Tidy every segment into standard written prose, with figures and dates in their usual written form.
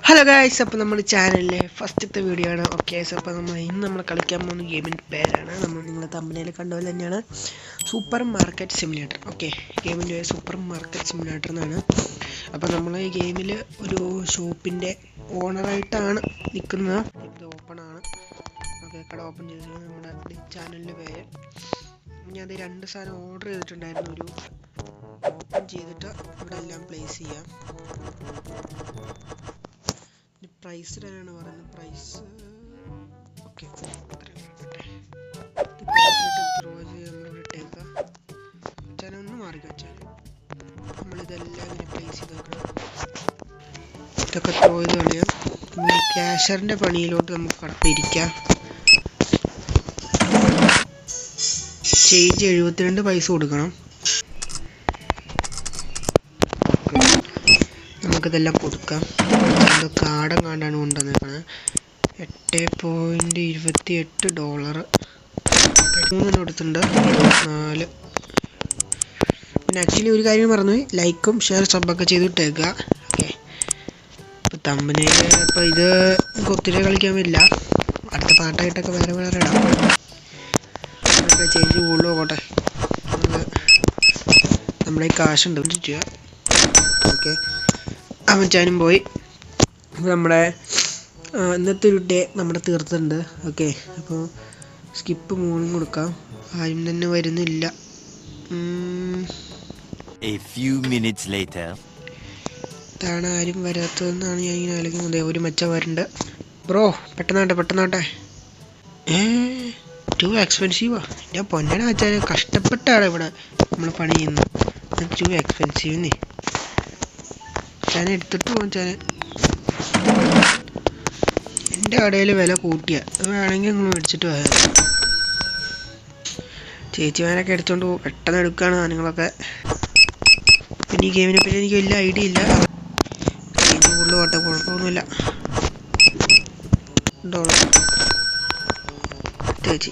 Hello guys, അപ്പോൾ നമ്മുടെ ചാനലിലെ ഫസ്റ്റത്തെ വീഡിയോ ആണ്. ഓക്കെ, സോ അപ്പോൾ നമ്മൾ കളിക്കാൻ പോകുന്ന ഗെയിമിൻ്റെ പേരാണ് നിങ്ങൾ തമ്പനയിൽ കണ്ട പോലെ തന്നെയാണ്, സൂപ്പർ മാർക്കറ്റ് സിമുലേറ്റർ. ഓക്കെ, ഗെയിമിൻ്റെ സൂപ്പർ മാർക്കറ്റ് സിമുലേറ്റർ എന്നാണ്. അപ്പോൾ നമ്മൾ ഈ ഗെയിമിൽ ഒരു ഷോപ്പിൻ്റെ ഓണറായിട്ടാണ് നിൽക്കുന്നത്. ഇത് ഓപ്പണാണ്. ഓക്കെ, കട ഓപ്പൺ ചെയ്തത് നമ്മുടെ ചാനലിൻ്റെ പേര്. ഞാൻ അത് 2 സാധനം ഓർഡർ ചെയ്തിട്ടുണ്ടായിരുന്നു. ഒരു ഓപ്പൺ ചെയ്തിട്ട് ഇവിടെ എല്ലാം പ്ലേസ് ചെയ്യാം. പ്രൈസ് തന്നെയാണ് പറയുന്നത്. പ്രൈസ് ഓക്കെ, ത്രോ ചെയ്ത് നമ്മളിവിടെ ഇട്ടേക്കുക. ചാനൽ ഒന്ന് മാറിക്കുക. ചാനൽ നമ്മളിതെല്ലാം ഇങ്ങനെ പ്ലേസ് ചെയ്ത് വെക്കണം. ഇതൊക്കെ ത്രോ ചെയ്ത് കളയാം. ഇനി ക്യാഷറിൻ്റെ പണിയിലോട്ട് നമുക്ക് കടത്തിരിക്കാം. ചേഞ്ച് 72 പൈസ കൊടുക്കണം. നമുക്കിതെല്ലാം കൊടുക്കാം. കാർഡും കാണ്ടാണ് കൊണ്ടുവന്നേക്കണത്. $8.28 3 കൊടുത്തിട്ടുണ്ട്. 24. പിന്നെ ആക്ച്വലി ഒരു കാര്യം പറഞ്ഞു, ലൈക്കും ഷെയർ സബ്ബൊക്കെ ചെയ്തിട്ടേക്കുക. ഓക്കെ, ഇപ്പോൾ തമ്പനയിൽ ഇപ്പോൾ ഇത് ഒത്തിരി കളിക്കാൻ പറ്റില്ല. അടുത്ത പാട്ടായിട്ടൊക്കെ വേറെ ഇടാം. അതൊക്കെ ചേഞ്ച് കൂടുതൽ പോകട്ടെ. നമ്മുടെ ഈ കാശുണ്ട് ചെയ്യുക. ഓക്കെ, അവൻ ചാനും പോയി. നമ്മുടെ ഇന്നത്തെ ഒരു ഡേ നമ്മുടെ തീർത്തിട്ടുണ്ട്. ഓക്കെ, അപ്പോൾ സ്കിപ്പ് മൂന്നും കൊടുക്കാം. ആരും തന്നെ വരുന്നില്ല. ഇതാണ് ആരും വരാത്തതെന്നാണ് ഞാൻ ഇങ്ങനെ ആലോചിക്കുന്നത്. ഒരു മച്ച വരുന്നുണ്ട്. ബ്രോ, പെട്ടെന്നാട്ടെ. ടു എക്സ്പെൻസീവാ. ഞാൻ പൊന്നണ വെച്ചാൽ കഷ്ടപ്പെട്ടാണ് ഇവിടെ നമ്മൾ പണി ചെയ്യുന്നത്. ടു എക്സ്പെൻസീവ് ഞാൻ എടുത്തിട്ട് പോകാൻ. എൻ്റെ കടയിൽ വില കൂട്ടിയ വേണമെങ്കിൽ നിങ്ങൾ മേടിച്ചിട്ട് പോയാൽ. ചേച്ചിമാരൊക്കെ എടുത്തോണ്ട് പോകും. പെട്ടെന്ന് എടുക്കുകയാണ് സാധനങ്ങളൊക്കെ. പിന്നെ ഈ ഗെയിമിനെ പറ്റി എനിക്ക് വലിയ ഐഡിയ ഇല്ല. ചേച്ചി കൂടുതൽ പോട്ടെ, കുഴപ്പമൊന്നുമില്ല. ചേച്ചി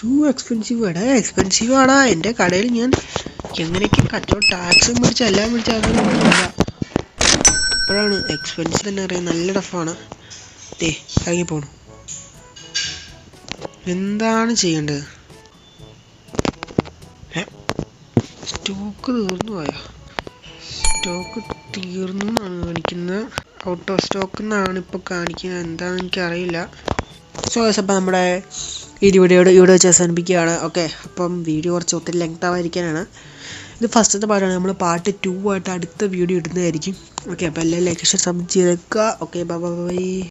ടു എക്സ്പെൻസീവ് എക്സ്പെൻസീവ് ആടാ. എൻ്റെ കടയിൽ ഞാൻ എങ്ങനെയൊക്കെ കച്ചവടം ടാക്സും പിടിച്ച് എല്ലാം പിടിച്ച് അതൊന്നുമില്ല. അപ്പോഴാണ് എക്സ്പെൻസീവ് തന്നെ അറിയാം. നല്ല ടഫാണ്. ഇറങ്ങിപ്പോണു. എന്താണ് ചെയ്യേണ്ടത്? സ്റ്റോക്ക് തീർന്നു പോയോ? സ്റ്റോക്ക് തീർന്നു എന്നാണ് കാണിക്കുന്നത്. ഔട്ട് ഓഫ് സ്റ്റോക്ക് എന്നാണ് ഇപ്പോൾ കാണിക്കുന്നത്. എന്താണെന്ന് എനിക്കറിയില്ല. സോ അപ്പോൾ നമ്മുടെ ഈ വീഡിയോ ഇവിടെ വെച്ച് അവസാനിപ്പിക്കുകയാണ്. ഓക്കെ, അപ്പം വീഡിയോ കുറച്ച് ഒത്തിരി ലെങ്ത് ആവാതിരിക്കാനാണ്. ഇത് ഫസ്റ്റത്തെ പാട്ടാണ്. നമ്മൾ പാർട്ട് 2 ആയിട്ട് അടുത്ത വീഡിയോ ഇടുന്നതായിരിക്കും. ഓക്കെ, അപ്പോൾ എല്ലാം ലൈക്ക് ഷെയർ സബ്സ്ക്രൈബ് ചെയ്തേക്കുക. Okay, by.